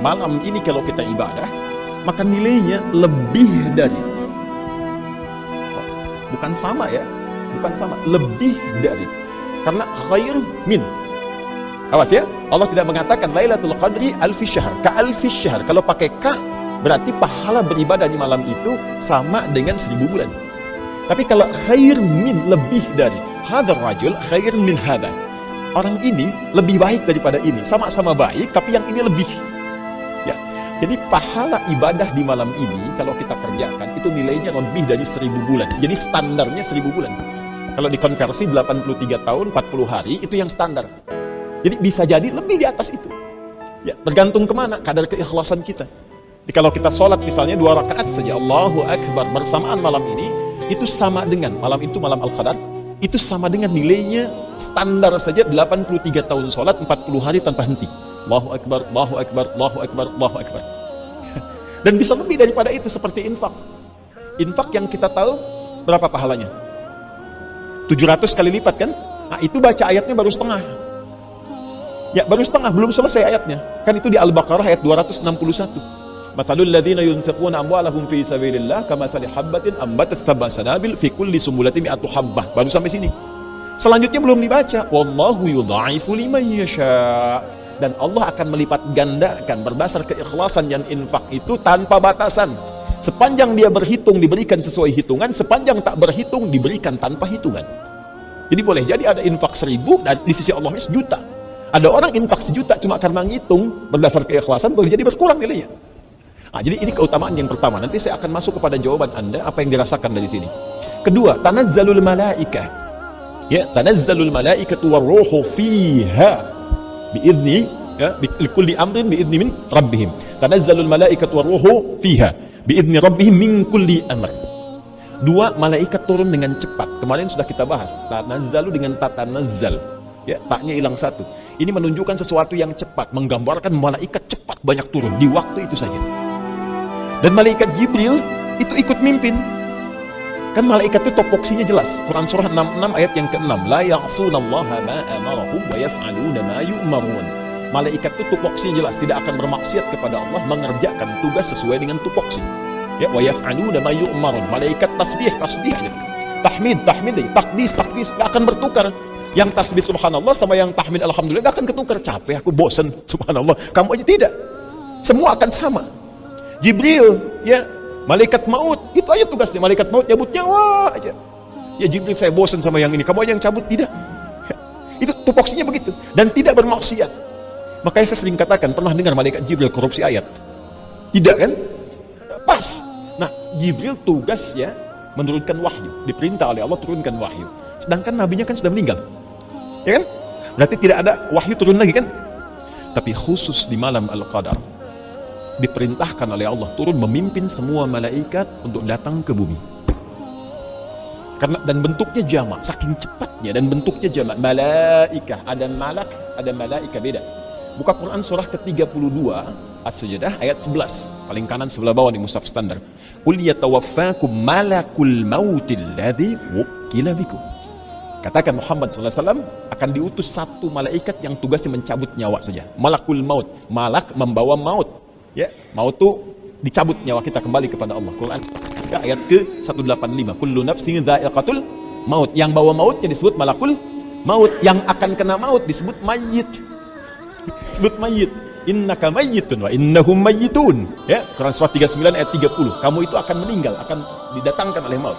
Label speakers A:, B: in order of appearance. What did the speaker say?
A: malam ini kalau kita ibadah, maka nilainya lebih dari, bukan sama ya, bukan sama, lebih dari, karena khair min. Awas ya, Allah tidak mengatakan Lailatul Qadri alfi syahr, ka alfi syahr. Kalau pakai ka, berarti pahala beribadah di malam itu sama dengan 1000 bulan. Tapi kalau khair min, lebih dari, hadzal rajul khair min hadza, orang ini lebih baik daripada ini, sama-sama baik, tapi yang ini lebih. Ya, jadi pahala ibadah di malam ini kalau kita kerjakan itu nilainya lebih dari 1000 bulan. Jadi standarnya 1000 bulan. Kalau dikonversi 83 tahun 40 hari itu yang standar. Jadi bisa jadi lebih di atas itu. Ya, tergantung kemana kadar keikhlasan kita. Jadi kalau kita sholat misalnya 2 rakaat saja, Allahu Akbar bersamaan malam ini, itu sama dengan malam itu malam Al-Qadar, itu sama dengan nilainya standar saja 83 tahun sholat 40 hari tanpa henti. Allahu Akbar, Allahu Akbar, Allahu Akbar, Allahu Akbar. Dan bisa lebih daripada itu seperti infak. Infak yang kita tahu berapa pahalanya? 700 kali lipat kan? Nah itu baca ayatnya baru setengah. Ya baru setengah, belum selesai ayatnya. Kan itu di Al-Baqarah ayat 261. Mathalul ladzina yunfiquna amwalahum fi sabilillah kamathali habbatin ambatat sab'a sanabil fi kulli sumbulatin mi'atu habbah. Baru sampai sini. Selanjutnya belum dibaca. Wallahu yudha'ifu liman yasha. Dan Allah akan melipat gandakan berdasar keikhlasan yang infak itu tanpa batasan. Sepanjang dia berhitung diberikan sesuai hitungan, sepanjang tak berhitung diberikan tanpa hitungan. Jadi boleh jadi ada infak 1000 dan di sisi Allah 1 juta. Ada orang infak 1 juta cuma karena ngitung berdasar keikhlasan, boleh jadi berkurang nilainya. Nah, jadi ini keutamaan yang pertama. Nanti saya akan masuk kepada jawaban Anda apa yang dirasakan dari sini. Kedua, tanazzalul malaikah. Ya, tanazzalul malaikatu warruhu fiha biidzni, ya, bikulli amrin biidzni min rabbihim. Tanazzalul malaikatu warruhu fiha biidzni rabbihim min kulli amr. 2, malaikat turun dengan cepat. Kemarin sudah kita bahas. Tanazzalu dengan tatanazzal. Ya, taknya hilang 1. Ini menunjukkan sesuatu yang cepat, menggambarkan malaikat cepat banyak turun di waktu itu saja. Dan malaikat Jibril itu ikut mimpin. Kan malaikat itu topoksinya jelas. Quran surah 66 ayat yang ke-6. La ya'sunallaha ma amarahum wa yaf'aluna ma yu'marun. Malaikat itu topoksinya jelas, tidak akan bermaksiat kepada Allah, mengerjakan tugas sesuai dengan topoksi. Ya, wa yaf'aluna ma yu'marun. Malaikat tasbih aja. Tahmid, takdis, enggak akan bertukar. Yang tasbih subhanallah sama yang tahmid alhamdulillah gak akan ketukar. Capek aku, bosen subhanallah, kamu aja tidak. Semua akan sama. Jibril, ya, malaikat maut, itu aja tugasnya. Malaikat maut nyabut nyawa aja. Ya Jibril, saya bosen sama yang ini, kamu aja yang cabut. Tidak. Itu tupoksinya begitu. Dan tidak bermaksiat. Makanya saya sering katakan, pernah dengar malaikat Jibril korupsi ayat? Tidak kan? Pas. Nah, Jibril tugas ya menurunkan wahyu, diperintah oleh Allah turunkan wahyu. Sedangkan nabinya kan sudah meninggal. Ya kan? Berarti tidak ada wahyu turun lagi kan? Tapi khusus di malam Al-Qadar diperintahkan oleh Allah turun memimpin semua malaikat untuk datang ke bumi. Karena dan bentuknya jamak, saking cepatnya dan bentuknya jamak. Malaikah, ada malak, ada malaika beda. Buka Quran surah ke-32 As-Sajdah ayat 11, paling kanan sebelah bawah di mushaf standar. Qul yatawaffakum malakul mautil ladzi wukkila bikum. Katakan Muhammad SAW akan diutus 1 malaikat yang tugasnya mencabut nyawa saja. Malakul maut, malak membawa maut. Ya, maut itu dicabut nyawa kita kembali kepada Allah. Quran ya, ayat ke-185. Kullu nafsin dha'iqatul maut. Yang bawa mautnya disebut malakul maut. Yang akan kena maut disebut mayit. Disebut mayit. Innaka mayyitun wa innahum mayyitun. Ya, Quran surah 39 ayat 30. Kamu itu akan meninggal, akan didatangkan oleh maut.